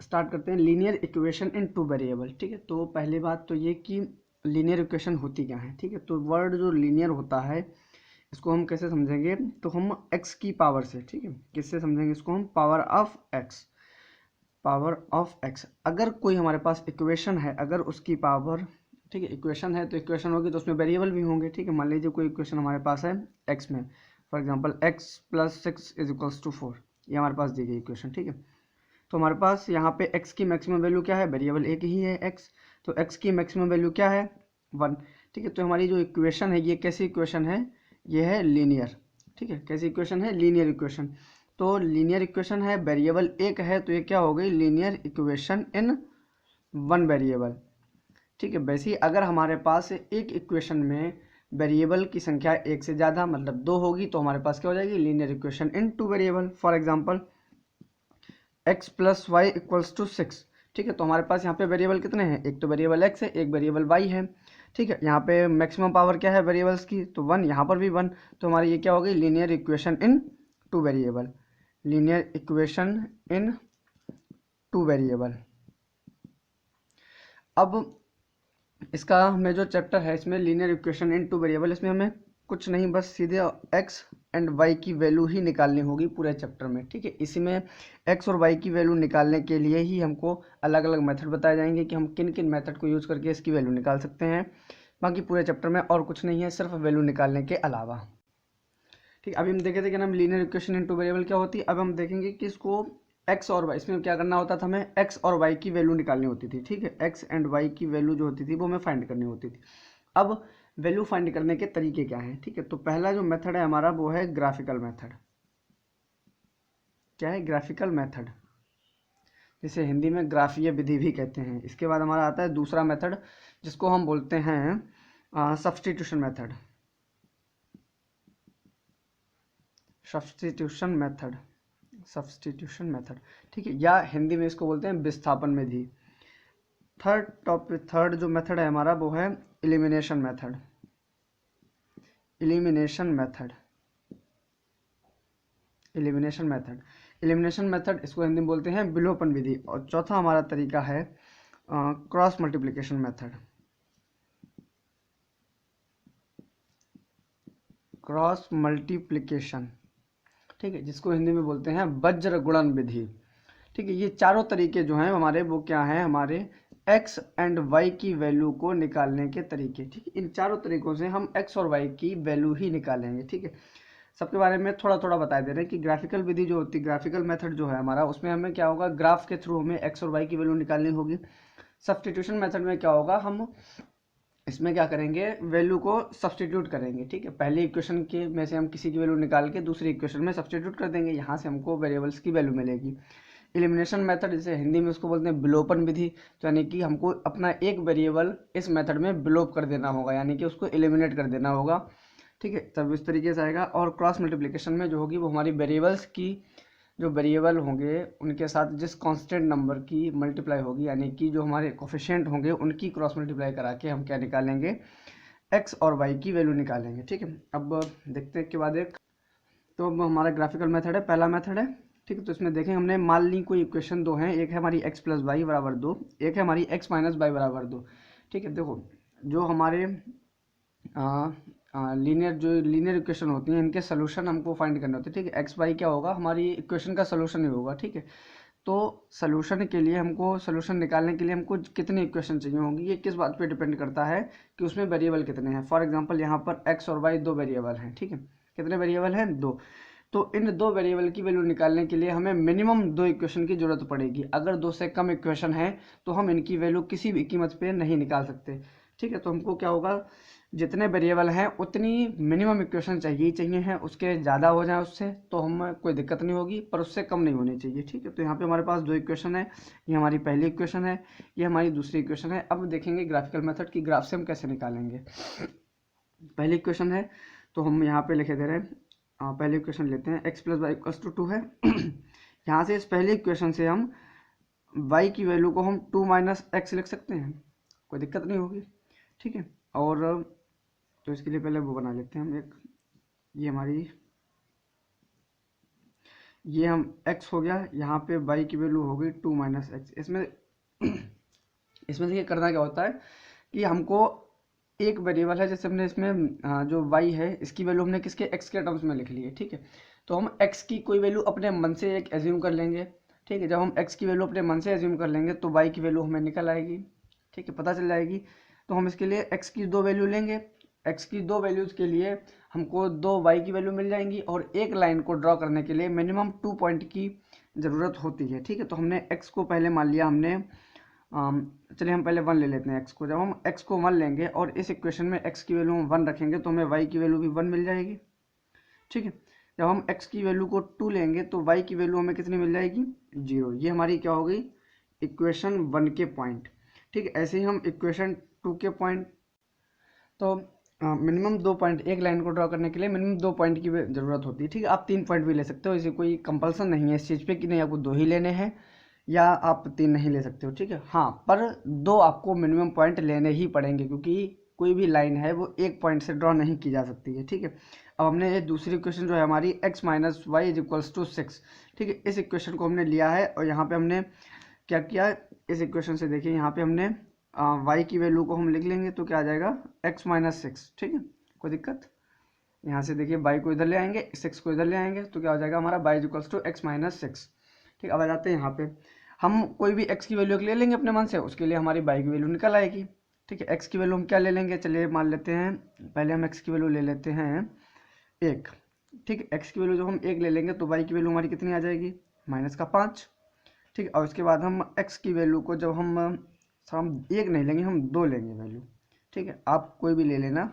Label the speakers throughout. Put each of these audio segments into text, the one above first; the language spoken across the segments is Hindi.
Speaker 1: स्टार्ट करते हैं linear equation in two variable. ठीक है, तो पहली बात तो ये कि लीनियर इक्वेशन होती क्या है। ठीक है, तो वर्ड जो लीनियर होता है इसको हम कैसे समझेंगे, तो हम x की पावर से, ठीक है, किससे समझेंगे इसको हम, power of x, power of x। अगर कोई हमारे पास इक्वेशन है, अगर उसकी पावर, ठीक है, इक्वेशन है तो इक्वेशन होगी तो उसमें वेरिएबल भी होंगे। ठीक है, मान लीजिए कोई इक्वेशन हमारे पास है x में, फॉर एग्जांपल x + 6 = 4, ये हमारे पास दी गई इक्वेशन। ठीक है, तो हमारे पास यहाँ पे x की मैक्सिमम वैल्यू क्या है, वेरिएबल एक ही है x, तो x की मैक्सिमम वैल्यू क्या है, 1। ठीक है, तो हमारी जो इक्वेशन है ये कैसी इक्वेशन है, ये है लीनियर। ठीक है, कैसी इक्वेशन है, लीनियर इक्वेशन। तो लीनियर इक्वेशन है, वेरिएबल एक है, तो ये क्या हो गई, linear equation in one variable. ठीक है, वैसे ही अगर हमारे पास एक इक्वेशन में वेरिएबल की संख्या एक से ज़्यादा मतलब 2 होगी तो हमारे पास क्या हो जाएगी, linear equation in two variable. For example x + y = 6। ठीक है, तो हमारे पास यहाँ पे वेरिएबल कितने हैं, एक तो वेरिएबल x है, एक वेरिएबल y है। ठीक है, यहाँ पे मैक्सिमम पावर क्या है वेरिएबल्स की, तो 1, यहाँ पर भी 1, तो हमारी ये क्या हो गई, linear equation in two variable, linear equation in two variable. अब इसका हमें जो चैप्टर है इसमें linear equation in two variable, इसमें हमें कुछ नहीं बस सीधे x एंड y की वैल्यू ही निकालनी होगी पूरे चैप्टर में। ठीक है, इसी में x और y की वैल्यू निकालने के लिए ही हमको अलग अलग मेथड बताए जाएंगे कि हम किन किन मेथड को यूज़ करके इसकी वैल्यू निकाल सकते हैं। बाकी पूरे चैप्टर में और कुछ नहीं है सिर्फ वैल्यू निकालने के अलावा। ठीक, अभी हम देखे थे कि नाम linear equation in two variable क्या होती है। अब हम देखेंगे कि इसको x और y, इसमें क्या करना होता था, हमें x और y की वैल्यू निकालनी होती थी। ठीक है, x एंड y की वैल्यू जो होती थी वो हमें फाइंड करनी होती थी। अब वैल्यू फाइंड करने के तरीके क्या हैं। ठीक है, तो पहला जो मेथड है हमारा वो है ग्राफिकल मेथड। क्या है, ग्राफिकल मेथड, जिसे हिंदी में ग्राफीय विधि भी कहते हैं। इसके बाद हमारा आता है दूसरा मेथड जिसको हम बोलते हैं substitution method, substitution method, substitution method. ठीक है, या हिंदी में इसको बोलते हैं विस्थापन विधि। थर्ड जो मेथड है हमारा वो है elimination method, elimination method, elimination method, elimination method इसको हिंदी में बोलते हैं विलोपन विधि। और चौथा हमारा तरीका है cross multiplication method, cross multiplication. ठीक है, जिसको हिंदी में बोलते हैं वज्र गुणन विधि। ठीक है, ये चारों तरीके जो हैं हमारे वो क्या हैं, हमारे x एंड y की वैल्यू को निकालने के तरीके। ठीक है, इन चारों तरीकों से हम x और y की वैल्यू ही निकालेंगे। ठीक है, सबके बारे में थोड़ा थोड़ा बता दे रहे हैं कि ग्राफिकल विधि जो होती है, ग्राफिकल मेथड जो है हमारा, उसमें हमें क्या होगा, ग्राफ के थ्रू हमें x और y की वैल्यू निकालनी होगी। सब्स्टिट्यूशन मेथड में क्या होगा, हम इसमें क्या करेंगे, वैल्यू को सब्स्टिट्यूट करेंगे। ठीक है, पहली इक्वेशन के में से हम किसी की वैल्यू निकाल के दूसरी इक्वेशन में सब्स्टिट्यूट कर देंगे, यहाँ से हमको वेरिएबल्स की वैल्यू मिलेगी। एलिमिनेशन मेथड, जिसे हिंदी में उसको बोलते हैं विलोपन विधि, तो यानी कि हमको अपना एक वेरिएबल इस मेथड में विलोप कर देना होगा, यानी कि उसको एलिमिनेट कर देना होगा। ठीक है, तब इस तरीके से आएगा। और क्रॉस मल्टीप्लिकेशन में जो होगी वो हमारी वेरिएबल्स की, जो वेरिएबल होंगे उनके साथ जिस कांस्टेंट नंबर की मल्टीप्लाई होगी, यानी कि जो हमारे कोफिशिएंट होंगे उनकी क्रॉस मल्टीप्लाई करा के हम क्या निकालेंगे, एक्स और वाई की वैल्यू निकालेंगे। ठीक है, अब देखते हैं के बाद एक, तो अब हमारा ग्राफिकल मेथड है, पहला मेथड है। ठीक है, तो इसमें देखें हमने मान ली कोई इक्वेशन दो हैं, एक है हमारी x + y = 2, एक है हमारी x - y = 2। ठीक है, देखो जो हमारे लीनियर इक्वेशन होती हैं इनके सोल्यूशन हमको फाइंड करने होते हैं। ठीक है, एक्स वाई क्या होगा, हमारी इक्वेशन का सोल्यूशन ही होगा। ठीक है, तो सोल्यूशन के लिए हमको, सोल्यूशन निकालने के लिए हमको कितनी इक्वेशन चाहिए होंगी, ये किस बात पे डिपेंड करता है कि उसमें वेरिएबल कितने हैं। फॉर एग्जांपल यहाँ पर x और y दो वेरिएबल हैं। ठीक है, कितने वेरिएबल हैं, दो। तो इन दो वेरिएबल की वैल्यू निकालने के लिए हमें मिनिमम दो इक्वेशन की जरूरत पड़ेगी। अगर दो से कम इक्वेशन है तो हम इनकी वैल्यू किसी भी कीमत पे नहीं निकाल सकते। ठीक है, तो हमको क्या होगा, जितने वेरिएबल हैं उतनी मिनिमम इक्वेशन चाहिए हैं, उसके ज़्यादा हो जाए उससे तो हम कोई दिक्कत नहीं होगी, पर उससे कम नहीं होनी चाहिए। ठीक है, तो यहाँ पे हमारे पास दो इक्वेशन है, ये हमारी पहली इक्वेशन है, ये हमारी दूसरी इक्वेशन है। अब देखेंगे ग्राफिकल मेथड की ग्राफ से हम कैसे निकालेंगे। पहली इक्वेशन है तो हम यहाँ पे लिखे दे रहे हैं, पहली इक्वेशन लेते हैं, x + y = 2 है। यहाँ से इस पहली इक्वेशन से हम y की वैल्यू को हम 2 - x लिख सकते हैं, कोई दिक्कत नहीं होगी। ठीक है, और तो इसके लिए पहले वो बना लेते हैं हम एक, ये ये हम x हो गया, यहाँ पे y की वैल्यू हो गई 2 माइनस एक्स। इसमें इसमें देखिए करना क्या होता है कि हमको एक वेरिएबल है, जैसे हमने इसमें जो y है इसकी वैल्यू हमने किसके x के टर्म्स में लिख ली है, ठीक है। तो हम x की कोई वैल्यू अपने मन से एक एज्यूम कर लेंगे, ठीक है। जब हम x की वैल्यू अपने मन से एज्यूम कर लेंगे तो y की वैल्यू हमें निकल आएगी, ठीक है, पता चल जाएगी। तो हम इसके लिए x की दो वैल्यू लेंगे, x की दो वैल्यूज़ के लिए हमको दो y की वैल्यू मिल जाएंगी, और एक लाइन को ड्रॉ करने के लिए मिनिमम 2 पॉइंट की ज़रूरत होती है, ठीक है। तो हमने x को पहले मान लिया हमने, चलिए हम पहले 1 ले लेते हैं x को। जब हम x को 1 लेंगे और इस इक्वेशन में x की वैल्यू हम 1 रखेंगे तो हमें y की वैल्यू भी 1 मिल जाएगी, ठीक है। जब हम x की वैल्यू को 2 लेंगे तो y की वैल्यू हमें कितनी मिल जाएगी, 0। ये हमारी क्या हो गई, इक्वेशन 1 के पॉइंट, ठीक है। ऐसे ही हम इक्वेशन 2 के पॉइंट, तो मिनिमम 2 पॉइंट, एक लाइन को ड्रॉ करने के लिए मिनिमम 2 पॉइंट की ज़रूरत होती है, ठीक है। आप 3 पॉइंट भी ले सकते हो, इसे कोई कंपल्सन नहीं है इस चीज़ पे कि नहीं आपको 2 ही लेने हैं या आप 3 नहीं ले सकते हो, ठीक है। हाँ, पर 2 आपको मिनिमम पॉइंट लेने ही पड़ेंगे, क्योंकि कोई भी लाइन है वो एक पॉइंट से ड्रॉ नहीं की जा सकती है, ठीक है। अब हमने ये दूसरी इक्वेशन जो है हमारी x minus y is equals to 6, ठीक है, इस इक्वेशन को हमने लिया है और यहाँ पे हमने क्या किया, इस इक्वेशन से देखिए यहाँ पे हमने y की वैल्यू को हम लिख लेंगे तो क्या आ जाएगा x माइनस 6, ठीक है, कोई दिक्कत। यहाँ से देखिए y को इधर ले आएंगे, 6 को इधर ले आएंगे तो क्या हो जाएगा हमारा y is equals to x minus 6, ठीक। अब आ जाते हैं यहाँ पे, हम कोई भी x की वैल्यू ले लेंगे अपने मन से, उसके लिए हमारी y की वैल्यू निकल आएगी, ठीक है। x की वैल्यू हम क्या ले लेंगे, चलिए मान लेते हैं, पहले हम x की वैल्यू ले लेते हैं 1, ठीक है। x की वैल्यू जब हम 1 ले लेंगे तो y की वैल्यू हमारी कितनी आ जाएगी, -5, ठीक है। और उसके बाद हम x की वैल्यू को जब हम 1 नहीं लेंगे, हम 2 लेंगे वैल्यू, ठीक है। आप कोई भी ले लेना,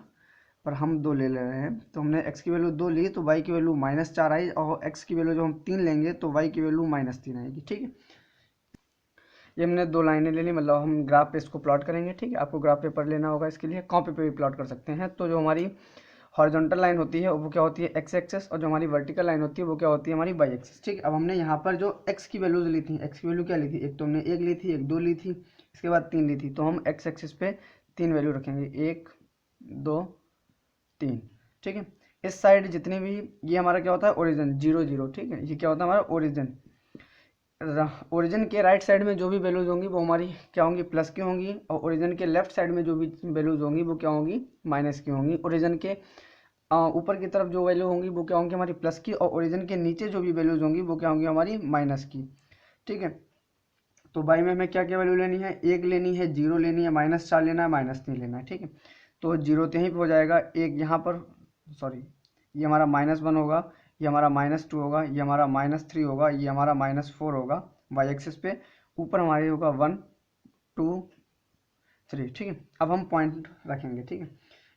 Speaker 1: पर हम 2 ले रहे हैं, तो हमने x की वैल्यू 2 ली तो y की वैल्यू -4 आई, और x की वैल्यू जब हम 3 लेंगे तो y की वैल्यू -3 आएगी, ठीक है। ये हमने 2 लाइनें ले ली, मतलब हम ग्राफ पे इसको प्लॉट करेंगे, ठीक है। आपको ग्राफ पेपर लेना होगा, इसके लिए कॉपी पे भी प्लॉट कर सकते हैं। तो जो हमारी हॉरिजॉन्टल लाइन होती है वो क्या होती है, x एक्सेस, और जो हमारी वर्टिकल लाइन होती है वो क्या होती है, हमारी y एक्सेस, ठीक है। अब हमने यहाँ पर जो x की वैल्यूज ली थी, x की वैल्यू क्या ली थी, एक तो हमने 1 ली थी, एक 2 ली थी, इसके बाद 3 ली थी, तो हम x एक्सेस पे 3 वैल्यू रखेंगे, 1 2 3, ठीक है। इस साइड जितनी भी, ये हमारा क्या होता है ओरिजिन 0 0, ठीक है, ये क्या होता है हमारा ओरिजिन। ओरिजिन के राइट साइड में जो भी वैल्यूज होंगी वो हमारी क्या होंगी, प्लस की होंगी, और ओरिजिन के लेफ्ट साइड में जो भी वैल्यूज होंगी वो क्या होंगी, माइनस की होंगी। ओरिजिन के ऊपर की तरफ जो वैल्यू होंगी वो क्या होंगी हमारी प्लस की, और ओरिजिन के नीचे जो भी वैल्यूज होंगी वो क्या होंगी हमारी माइनस की, ठीक है। तो बाई में हमें क्या क्या वैल्यू लेनी है, 1 लेनी है, 0 लेनी है, -4 लेना है, -3 लेना है, ठीक है। तो 0 तो यहीं पर हो जाएगा, 1 यहाँ पर, सॉरी, ये हमारा -1 होगा, ये हमारा -2 होगा, ये हमारा -3 होगा, ये हमारा -4 होगा वाई एक्सिस पे, ऊपर हमारे होगा 1 2 3, ठीक है। अब हम पॉइंट रखेंगे, ठीक है।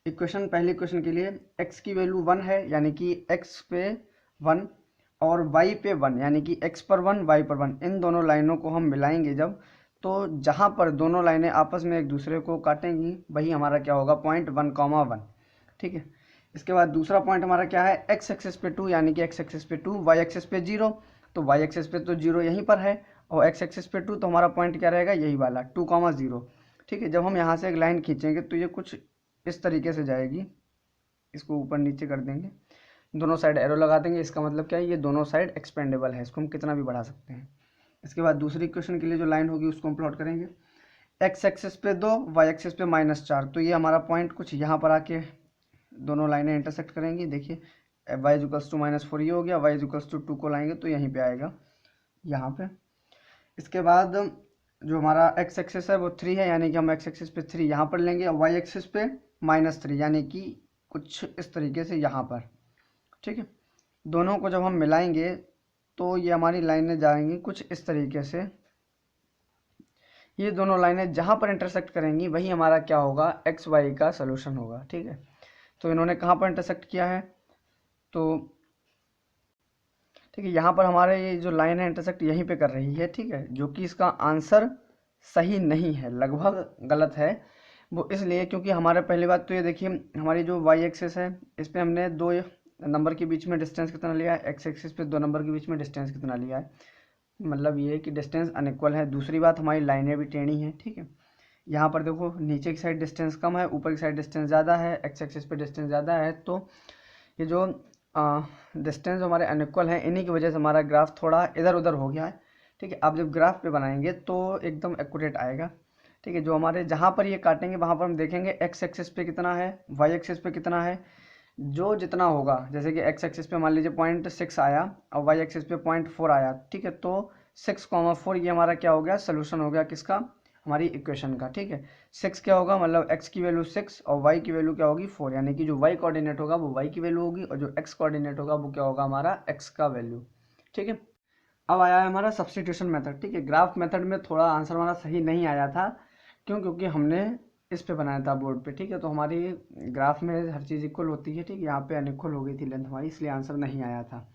Speaker 1: इक्वेशन, पहले इक्वेशन के लिए x की वैल्यू 1 है, यानी कि x पे 1 और y पे 1, यानी कि x पर 1 y पर 1, इन दोनों लाइनों को हम मिलाएंगे जब, तो जहाँ पर दोनों लाइनें आपस में एक दूसरे को काटेंगी वही हमारा क्या होगा, पॉइंट 1, 1, ठीक है। इसके बाद दूसरा पॉइंट हमारा क्या है, x एक्सिस पे 2, यानी कि x एक्सिस पे 2, y एक्सिस पे 0, तो y एक्सिस पे तो 0 यहीं पर है, और x एक्सिस पे 2, तो हमारा पॉइंट क्या रहेगा, यही वाला 2, 0, ठीक है। जब हम यहाँ से एक लाइन खींचेंगे तो ये कुछ इस तरीके से जाएगी, इसको ऊपर नीचे कर देंगे, दोनों साइड एरो लगा देंगे, इसका मतलब क्या है, ये दोनों साइड एक्सपेंडेबल है, इसको हम कितना भी बढ़ा सकते हैं। इसके बाद दूसरी इक्वेशन के लिए जो लाइन होगी उसको हम प्लॉट करेंगे, x एक्सिस पे 2, y एक्सिस पे -4, तो ये हमारा पॉइंट कुछ यहाँ पर आके दोनों लाइनें इंटरसेक्ट करेंगी, देखिए y इक्वल्स टू -4 ये हो गया, y इक्वल्स टू 2 को लाएंगे तो यहीं पे आएगा, यहाँ पे। इसके बाद जो हमारा x एक्सिस है वो 3 है, यानी कि हम x एक्सिस पे 3 यहाँ पर लेंगे, और y एक्सिस पे -3, यानी कि कुछ इस तरीके से यहाँ पर, ठीक है। दोनों को जब हम मिलाएंगे तो ये हमारी लाइनें जाएंगी कुछ इस तरीके से, ये दोनों लाइनें जहाँ पर इंटरसेक्ट करेंगी वही हमारा क्या होगा, एक्स वाई का सोल्यूशन होगा, ठीक है। तो इन्होंने कहाँ पर इंटरसेक्ट किया है, तो ठीक है, यहाँ पर हमारे ये जो लाइन है इंटरसेक्ट यहीं पे कर रही है, ठीक है, जो कि इसका आंसर सही नहीं है, लगभग गलत है। वो इसलिए क्योंकि हमारे पहली बात तो ये देखिए, हमारी जो वाई एक्सिस है इस पर हमने 2 नंबर के बीच में डिस्टेंस कितना लिया है, एक्स एक्सिस पे 2 नंबर के बीच में डिस्टेंस कितना लिया है, मतलब ये कि डिस्टेंस अनइक्वल है। दूसरी बात, हमारी लाइनें भी टेढ़ी हैं, ठीक है। यहाँ पर देखो नीचे की साइड डिस्टेंस कम है, ऊपर की साइड डिस्टेंस ज़्यादा है, एक्स एक्सिस पे डिस्टेंस ज़्यादा है, तो ये जो डिस्टेंस हमारे अनइक्वल हैं, इन्हीं की वजह से हमारा ग्राफ थोड़ा इधर उधर हो गया है। ठीक है, आप जब ग्राफ पे बनाएंगे तो एकदम एक्यूरेट आएगा। ठीक है, जो हमारे जहाँ पर ये काटेंगे वहाँ पर हम देखेंगे एक्स एक्सिस पे कितना है, वाई एक्सिस पे कितना है, जो जितना होगा, जैसे कि एक्स एक्सिस पे मान लीजिए 0.6 आया और वाई एक्सिस पे 0.4 आया। ठीक है, तो 6,4 ये हमारा क्या हो गया, सोल्यूशन हो गया किसका, हमारी इक्वेशन का। ठीक है, 6 क्या होगा, मतलब x की वैल्यू 6 और y की वैल्यू क्या होगी 4, यानी कि जो y कोऑर्डिनेट होगा वो y की वैल्यू होगी और जो x कोऑर्डिनेट होगा वो क्या होगा, हमारा x का वैल्यू। ठीक है, अब आया है हमारा सब्स्टिट्यूशन मेथड। ठीक है, ग्राफ मेथड में थोड़ा आंसर हमारा सही नहीं आया था, क्यों, क्योंकि हमने इस पे बनाया था बोर्ड पे। ठीक है, तो हमारी ग्राफ में हर चीज़ इक्वल होती है। ठीक है, यहाँ पे अनइक्वल हो गई थी लेंथ हमारी, इसलिए आंसर नहीं आया था।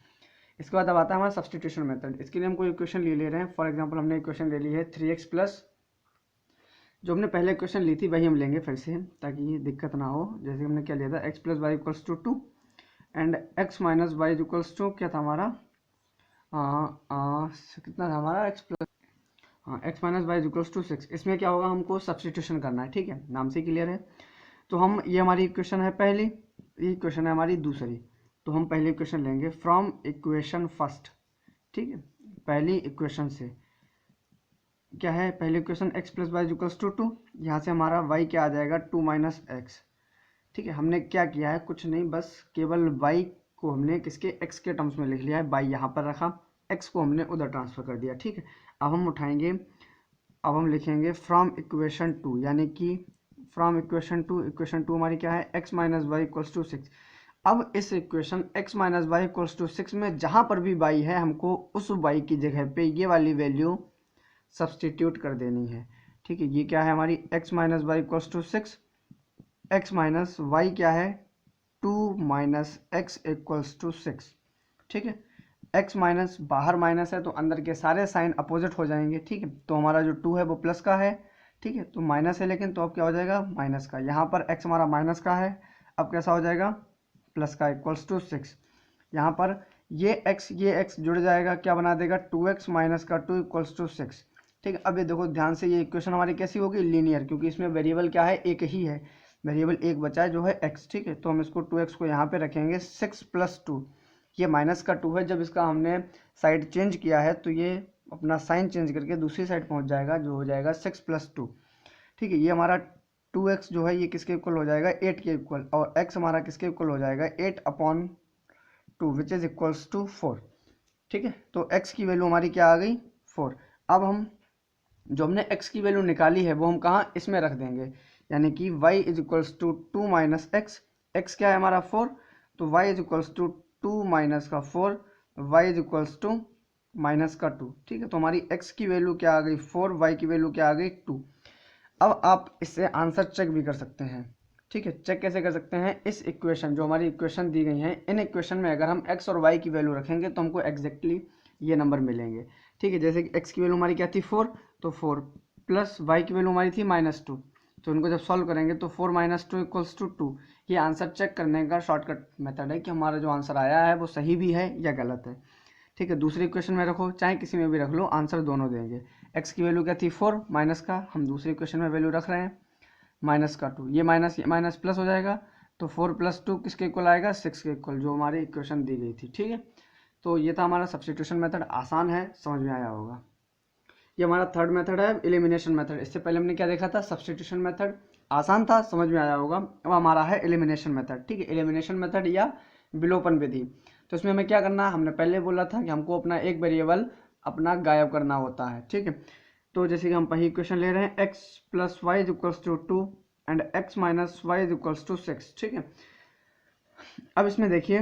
Speaker 1: इसके बाद अब आता है हमारा सब्स्टिट्यूशन मेथड। इसके लिए हम कोई इक्वेशन ले रहे हैं। फॉर एग्जाम्पल हमने इक्वेशन ले ली है 3x प्लस, जो हमने पहले इक्वेशन ली थी वही हम लेंगे फिर से, ताकि दिक्कत ना हो। जैसे हमने क्या लिया था, x plus y equals to 2 and x minus y equals to क्या था हमारा, कितना था हमारा x प्लस, हाँ x minus y equals to 6। इसमें क्या होगा, हमको सब्स्टिट्यूशन करना है। ठीक है, नाम से क्लियर है। तो हम, ये हमारी इक्वेशन है पहली, ये इक्वेशन है हमारी दूसरी। तो हम पहली इक्वेशन लेंगे फ्रॉम इक्वेशन फर्स्ट। ठीक है, पहली इक्वेशन से क्या है, पहली equation x plus y equals to 2, यहाँ से हमारा y क्या आ जाएगा 2 माइनस एक्स। ठीक है, हमने क्या किया है, कुछ नहीं, बस केवल y को हमने किसके, x के टर्म्स में लिख लिया है, y यहाँ पर रखा, x को हमने उधर ट्रांसफर कर दिया। ठीक है, अब हम उठाएंगे, अब हम लिखेंगे फ्रॉम इक्वेशन 2, यानी कि फ्रॉम इक्वेशन 2, इक्वेशन 2 हमारी क्या है, x minus y equals to 6। अब इस equation x minus y equals to 6 में जहाँ पर भी y है, हमको उस y की जगह पे ये वाली वैल्यू सब्सटीट्यूट कर देनी है। ठीक है, ये क्या है हमारी x minus y equals to 6, x minus y क्या है 2 माइनस एक्स इक्वल्स टू 6। ठीक है, x माइनस, बाहर माइनस है तो अंदर के सारे साइन अपोजिट हो जाएंगे। ठीक है, तो हमारा जो 2 है वो प्लस का है। ठीक है, तो माइनस है लेकिन, तो अब क्या हो जाएगा, माइनस का। यहाँ पर x हमारा माइनस का है, अब कैसा हो जाएगा, प्लस का, इक्वल्स टू 6। यहाँ पर ये x जुड़ जाएगा, क्या बना देगा, 2x माइनस का 2 इक्वल्स टू 6। ठीक है, अब ये देखो ध्यान से, ये इक्वेशन हमारी कैसी होगी, लीनियर, क्योंकि इसमें वेरिएबल क्या है, एक ही है, वेरिएबल एक बचा है जो है x। ठीक है, तो हम इसको 2x को यहाँ पे रखेंगे, 6 प्लस 2, ये माइनस का 2 है, जब इसका हमने साइड चेंज किया है तो ये अपना साइन चेंज करके दूसरी साइड पहुँच जाएगा, जो हो जाएगा 6 प्लस 2। ठीक है, ये हमारा 2x जो है ये किसके इक्वल हो जाएगा, 8 के इक्वल, और x हमारा किसके इक्वल हो जाएगा, 8/2 विच इज इक्वल्स टू 4। ठीक है, तो x की वैल्यू हमारी क्या आ गई, 4। अब हम जो हमने x की वैल्यू निकाली है वो हम कहाँ, इसमें रख देंगे, यानी कि y is equals to 2 minus x, x क्या है हमारा 4, तो y is equals to 2 minus का 4, y is equals to minus का 2। ठीक है, तो हमारी x की वैल्यू क्या आ गई 4, y की वैल्यू क्या आ गई 2। अब आप इससे आंसर चेक भी कर सकते हैं। ठीक है, चेक कैसे कर सकते हैं, इस इक्वेशन, जो हमारी इक्वेशन दी गई है, इन इक्वेशन में अगर हम x और y की वैल्यू रखेंगे तो हमको एग्जैक्टली ये नंबर मिलेंगे। ठीक है, जैसे कि x की वैल्यू हमारी क्या थी 4, तो 4 प्लस y की वैल्यू हमारी थी -2, तो इनको जब सॉल्व करेंगे तो 4 माइनस 2 इक्वल्स टू 2। ये आंसर चेक करने का शॉर्टकट मेथड है कि हमारा जो आंसर आया है वो सही भी है या गलत है। ठीक है, दूसरी इक्वेशन में रखो, चाहे किसी में भी रख लो, आंसर दोनों देंगे। x की वैल्यू क्या थी 4, माइनस का, हम दूसरी इक्वेशन में वैल्यू रख रहे हैं माइनस का 2, ये माइनस प्लस हो जाएगा, तो 4 प्लस 2 किसके इक्वल आएगा, 6 के इक्वल, जो हमारी इक्वेशन दी गई थी। ठीक है, तो ये था हमारा सब्स्टिट्यूशन मेथड, आसान है, समझ में आया होगा। ये हमारा थर्ड मेथड है, एलिमिनेशन मेथड। इससे पहले हमने क्या देखा था, सब्स्टिट्यूशन मेथड, आसान था, समझ में आया होगा। अब हमारा है एलिमिनेशन मेथड। ठीक है, एलिमिनेशन मेथड या विलोपन विधि। तो इसमें हमें क्या करना है, हमने पहले बोला था कि हमको अपना एक वेरिएबल अपना गायब करना होता है। ठीक है, तो जैसे कि हम पहली इक्वेशन ले रहे हैं, x plus y is equals to 2 and x minus y is equals to 6। ठीक है, अब इसमें देखिए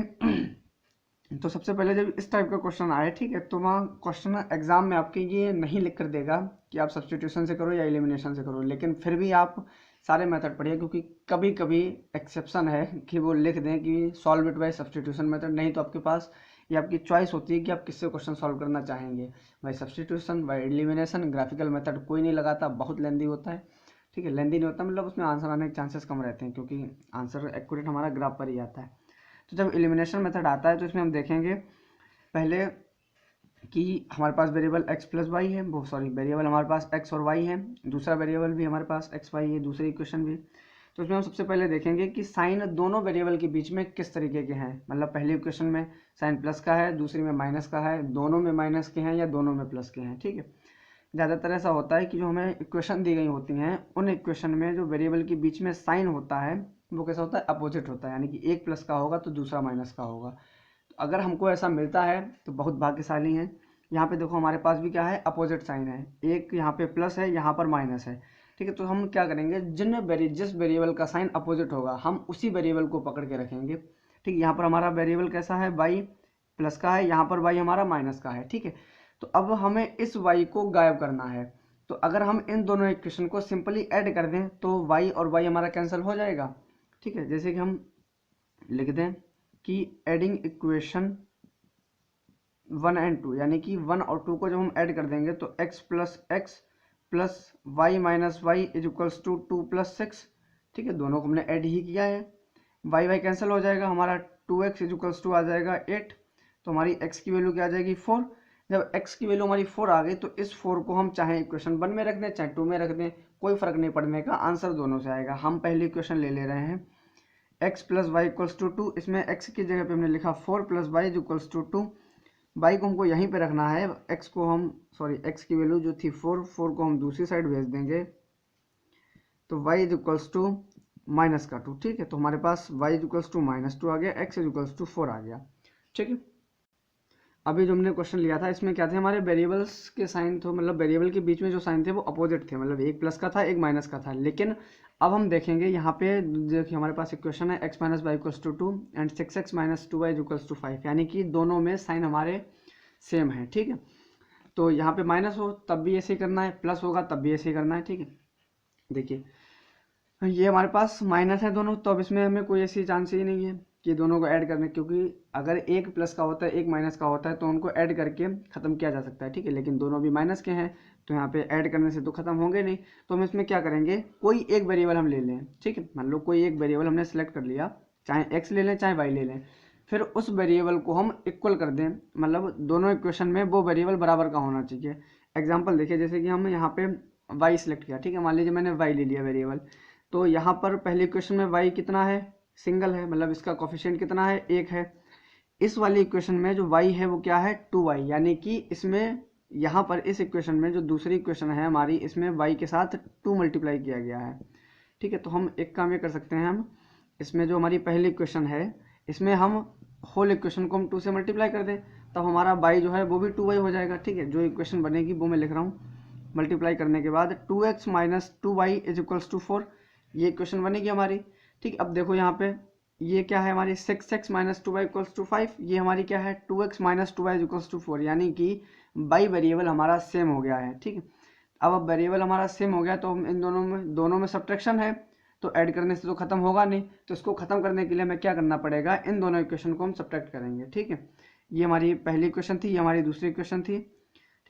Speaker 1: तो सबसे पहले जब इस टाइप का क्वेश्चन आए, ठीक है, तो वहाँ क्वेश्चन एग्जाम में आपके ये नहीं लिख कर देगा कि आप सब्स्टिट्यूशन से करो या एलिमिनेशन से करो, लेकिन फिर भी आप सारे मेथड पढ़िए, क्योंकि कभी कभी एक्सेप्शन है कि वो लिख दें कि solve it by substitution method, नहीं तो आपके पास ये आपकी चॉइस होती है कि आप किससे क्वेश्चन सॉल्व करना चाहेंगे, by substitution, by elimination. Graphical method कोई नहीं लगाता, बहुत लेंदी होता है। ठीक है, लेंदी नहीं होता मतलब उसमें आंसर आने के चांसेस कम रहते हैं, क्योंकि आंसर एक्यूरेट हमारा ग्राफ पर ही आता है। तो जब एलिमिनेशन मेथड आता है तो इसमें हम देखेंगे पहले कि हमारे पास वेरिएबल x प्लस वाई है, वेरिएबल हमारे पास x और y है, दूसरा वेरिएबल भी हमारे पास x y है, दूसरी इक्वेशन भी। तो इसमें हम सबसे पहले देखेंगे कि साइन दोनों वेरिएबल के बीच में किस तरीके के हैं। मतलब पहली इक्वेशन में साइन प्लस का है, दूसरी में माइनस का है, दोनों में माइनस के हैं या दोनों में प्लस के हैं। ठीक है, ज़्यादातर ऐसा होता है कि जो हमें इक्वेशन दी गई होती हैं उन इक्वेशन में जो वेरिएबल के बीच में साइन होता है वो कैसा होता है, अपोजिट होता है, यानी कि एक प्लस का होगा तो दूसरा माइनस का होगा। तो अगर हमको ऐसा मिलता है तो बहुत भाग्यशाली हैं। यहाँ पे देखो हमारे पास भी क्या है, अपोजिट साइन है, एक यहाँ पे प्लस है, यहाँ पर माइनस है। ठीक है, तो हम क्या करेंगे, जिस वेरिएबल का साइन अपोजिट होगा हम उसी वेरिएबल को पकड़ के रखेंगे। ठीक है, यहाँ पर हमारा वेरिएबल कैसा है, y प्लस का है, यहाँ पर y हमारा माइनस का है। ठीक है, तो अब हमें इस y को गायब करना है। तो अगर हम इन दोनों इक्वेशन को सिंपली ऐड कर दें तो y और y हमारा कैंसिल हो जाएगा। ठीक है, जैसे कि हम लिख दें कि एडिंग इक्वेशन 1 एंड 2, यानी कि 1 और 2 को जब हम ऐड कर देंगे तो x plus y minus y is equals to 2 plus 6। ठीक है, दोनों को हमने ऐड ही किया है, y कैंसिल हो जाएगा, हमारा 2x इज इक्वल्स टू आ जाएगा 8। तो हमारी x की वैल्यू क्या आ जाएगी 4। जब x की वैल्यू हमारी 4 आ गई तो इस 4 को हम चाहे इक्वेशन 1 में रख दें चाहे 2 में रख दें, कोई फर्क नहीं पड़ने का, आंसर दोनों से आएगा। हम पहली इक्वेशन ले रहे हैं x plus y equals to 2, इसमें x की जगह पे हमने लिखा 4 plus y is equals to 2। y को हमको यहीं पे रखना है, x की वैल्यू जो थी 4 को हम दूसरी साइड भेज देंगे तो y is equals to minus का 2। ठीक है, तो हमारे पास y इज इक्वल्स टू -2 आ गया, x इज इक्वल्स टू 4 आ गया। ठीक है, अभी जो हमने क्वेश्चन लिया था इसमें क्या थे, हमारे वेरिएबल्स के साइन थे, मतलब वेरिएबल के बीच में जो साइन थे वो अपोजिट थे, मतलब एक प्लस का था एक माइनस का था। लेकिन अब हम देखेंगे यहाँ पे देखिए हमारे पास इक्वेशन है x minus y equals to 2 and 6x minus 2y equals to 5, यानी कि दोनों में साइन हमारे सेम है। ठीक है, तो यहाँ पे माइनस हो तब भी ऐसे ही करना है, प्लस होगा तब भी ऐसे ही करना है। ठीक है, देखिए ये हमारे पास माइनस है दोनों, तो अब इसमें हमें कोई ऐसी चांस ही नहीं है कि दोनों को ऐड करने, क्योंकि अगर एक प्लस का होता है एक माइनस का होता है तो उनको ऐड करके ख़त्म किया जा सकता है। ठीक है, लेकिन दोनों भी माइनस के हैं तो यहाँ पे ऐड करने से तो ख़त्म होंगे नहीं। तो हम इसमें क्या करेंगे, कोई एक वेरिएबल हम ले लें। ठीक है, मान लो कोई एक वेरिएबल हमने सेलेक्ट कर लिया, चाहे x ले लें चाहे y ले लें, फिर उस वेरिएबल को हम इक्वल कर दें, मतलब दोनों इक्वेशन में वो वेरिएबल बराबर का होना चाहिए। एग्जाम्पल देखिए, जैसे कि हम यहाँ पे y सिलेक्ट किया, ठीक है, मान लीजिए मैंने y ले लिया वेरिएबल, तो यहाँ पर पहले इक्वेशन में y कितना है, सिंगल है, मतलब इसका कोफिशिएंट कितना है, 1 है। इस वाली इक्वेशन में जो y है वो क्या है 2y, यानी कि इसमें यहाँ पर इस इक्वेशन में जो दूसरी इक्वेशन है हमारी, इसमें y के साथ 2 मल्टीप्लाई किया गया है। ठीक है, तो हम एक काम ये कर सकते हैं, हम इसमें जो हमारी पहली इक्वेशन है इसमें हम होल इक्वेशन को हम 2 से मल्टीप्लाई कर दें, तब हमारा y जो है वो भी 2y हो जाएगा। ठीक है, जो इक्वेशन बनेगी वो मैं लिख रहा हूँ, मल्टीप्लाई करने के बाद 2x minus 2y is equals to 4, ये इक्वेशन बनेगी हमारी। ठीक, अब देखो यहाँ पे ये क्या है हमारी 6x minus 2y equals to 5, ये हमारी क्या है 2x minus 2y equals to 4, यानी कि y वेरिएबल हमारा सेम हो गया है। ठीक है, अब वेरिएबल हमारा सेम हो गया तो हम इन दोनों में सब्ट्रैक्शन है तो ऐड करने से तो खत्म होगा नहीं, तो इसको खत्म करने के लिए हमें क्या करना पड़ेगा, इन दोनों इक्वेशन को हम सब्ट्रैक्ट करेंगे। ठीक है, ये हमारी पहली इक्वेशन थी, ये हमारी दूसरी इक्वेशन थी।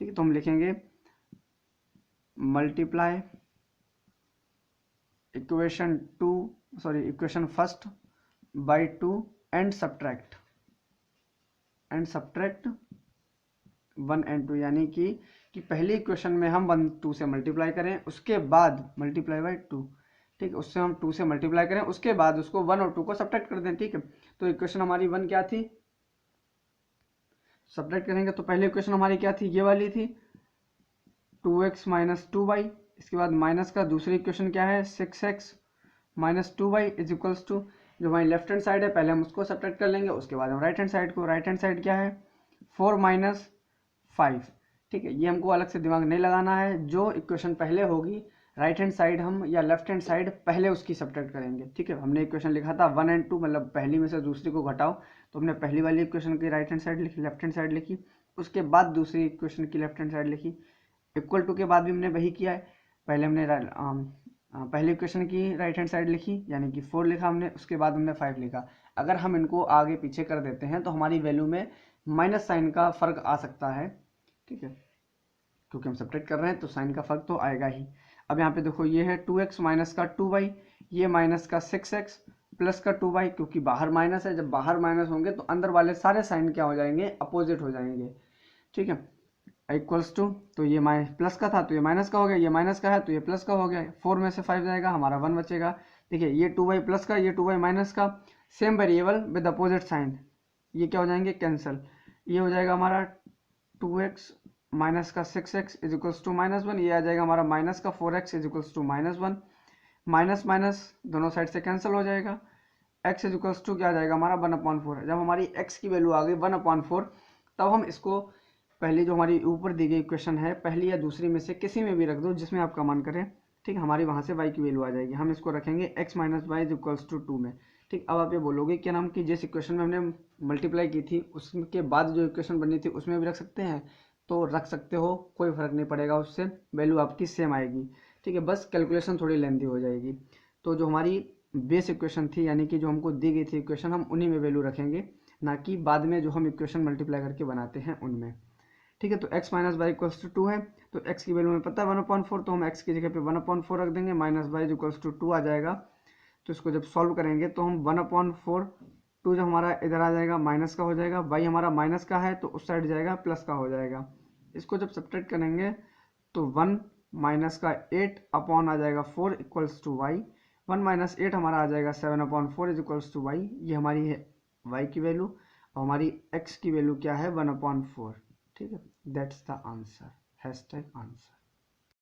Speaker 1: ठीक है, तो हम लिखेंगे multiply equation first by 2 and subtract 1 and 2, यानी कि पहली इक्वेशन में हम 1 2 से मल्टीप्लाई करें, उसके बाद मल्टीप्लाई बाई 2। ठीक है, उससे हम 2 से मल्टीप्लाई करें, उसके बाद उसको 1 और 2 को सब्ट्रैक्ट कर दें। ठीक है, तो इक्वेशन हमारी 1 क्या थी, सब्ट्रैक्ट करेंगे तो पहली इक्वेशन हमारी क्या थी, ये वाली थी 2x माइनस 2y, इसके बाद माइनस का दूसरी इक्वेशन क्या है 6x minus 2y is equals to, जो हमारी लेफ्ट हैंड साइड है पहले हम उसको सब्ट्रैक्ट कर लेंगे, उसके बाद हम राइट हैंड साइड क्या है 4 माइनस 5। ठीक है, ये हमको अलग से दिमाग नहीं लगाना है, जो इक्वेशन पहले होगी राइट हैंड साइड हम या लेफ्ट हैंड साइड पहले उसकी सब्ट्रैक्ट करेंगे। ठीक है, हमने इक्वेशन लिखा था 1 एंड 2, मतलब पहली में से दूसरी को घटाओ, तो हमने पहली वाली इक्वेशन की राइट हैंड साइड लिखी, लेफ्ट हैंड साइड लिखी, उसके बाद दूसरी इक्वेशन की लेफ्ट हैंड साइड लिखी। इक्वल टू के बाद भी हमने वही किया है, पहले हमने पहली इक्वेशन की राइट हैंड साइड लिखी यानी कि 4 लिखा हमने, उसके बाद हमने 5 लिखा। अगर हम इनको आगे पीछे कर देते हैं तो हमारी वैल्यू में माइनस साइन का फर्क आ सकता है। ठीक है, क्योंकि हम सब्ट्रैक्ट कर रहे हैं तो साइन का फर्क तो आएगा ही। अब यहाँ पे देखो ये है 2x माइनस का 2y, ये माइनस का 6x प्लस का 2y, क्योंकि बाहर माइनस है, जब बाहर माइनस होंगे तो अंदर वाले सारे साइन क्या हो जाएंगे, अपोजिट हो जाएंगे। ठीक है, इक्वल्स टू, तो ये प्लस का था तो ये माइनस का हो गया, ये माइनस का है तो ये प्लस का हो गया, 4 में से 5 जाएगा हमारा 1 बचेगा, देखिए ये 2y प्लस का, ये 2y माइनस का, same variable with opposite sign, ये क्या हो जाएंगे, कैंसिल। ये हो जाएगा हमारा 2x माइनस का 6x इज इक्वल्स टू -1, ये आ जाएगा हमारा माइनस का 4x is equals to -1, minus minus दोनों साइड से कैंसिल हो जाएगा। x इज इक्वल्स टू क्या आ जाएगा हमारा 1/4। जब हमारी x की वैल्यू आ गई 1/4, तब हम इसको पहली जो हमारी ऊपर दी गई इक्वेशन है, पहली या दूसरी में से किसी में भी रख दो जिसमें आपका मन करे, ठीक है, हमारी वहाँ से y की वैल्यू आ जाएगी। हम इसको रखेंगे x minus y is equals to 2 में, ठीक। अब आप ये बोलोगे क्या नाम कि जिस इक्वेशन में हमने मल्टीप्लाई की थी उसके बाद जो इक्वेशन बनी थी उसमें भी रख सकते हैं, तो रख सकते हो, कोई फर्क नहीं पड़ेगा, उससे वैल्यू आपकी सेम आएगी, ठीक है। बस कैलकुलेशन थोड़ी लेंथी हो जाएगी। तो जो हमारी बेस इक्वेशन थी, यानी कि जो हमको दी गई थी इक्वेशन, हम उन्हीं में वैल्यू रखेंगे, ना कि बाद में जो हम इक्वेशन मल्टीप्लाई करके बनाते हैं उनमें, ठीक है। तो x minus y equals to 2 है, तो x की वैल्यू में पता है 1/4, तो हम x की जगह पे 1/4 रख देंगे, माइनस वाई इक्वल्स टू 2 आ जाएगा। तो इसको जब सॉल्व करेंगे तो हम 1/4, 2 जब हमारा इधर आ जाएगा माइनस का हो जाएगा, y हमारा माइनस का है तो उस साइड जाएगा प्लस का हो जाएगा। इसको जब सब्ट्रैक्ट करेंगे तो 1 माइनस का 8 अपॉन आ जाएगा 4 इक्वल्स टू वाई, 1 माइनस 8 हमारा आ जाएगा 7/4 इज इक्वल्स टू वाई। ये हमारी है y की वैल्यू, और हमारी x की वैल्यू क्या है 1/4, ठीक है। That's the answer, hashtag answer.